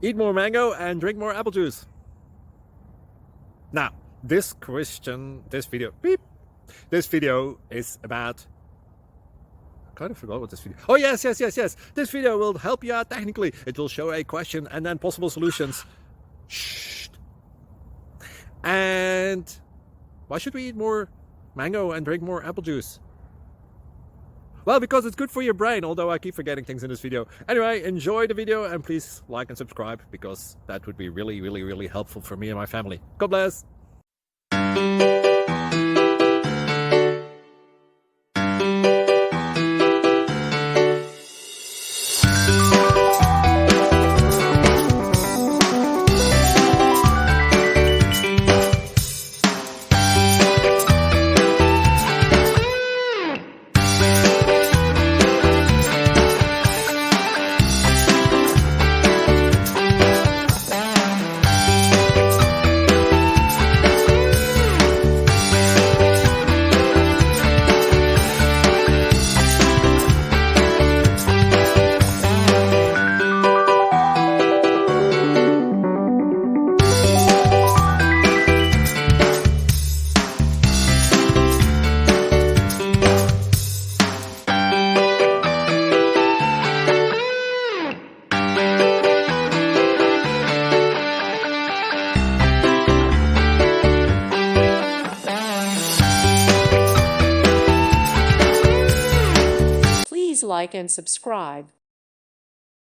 Eat more mango and drink more apple juice. Now, this video is about, I kind of forgot what this video. Oh, yes. This video will help you out technically. It will show a question and then possible solutions. Shh. And why should we eat more mango and drink more apple juice? Well, because it's good for your brain, although I keep forgetting things in this video. Anyway, enjoy the video and please like and subscribe, because that would be really helpful for me and my family. God bless. Please like and subscribe.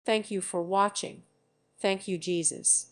Thank you for watching. Thank you, Jesus.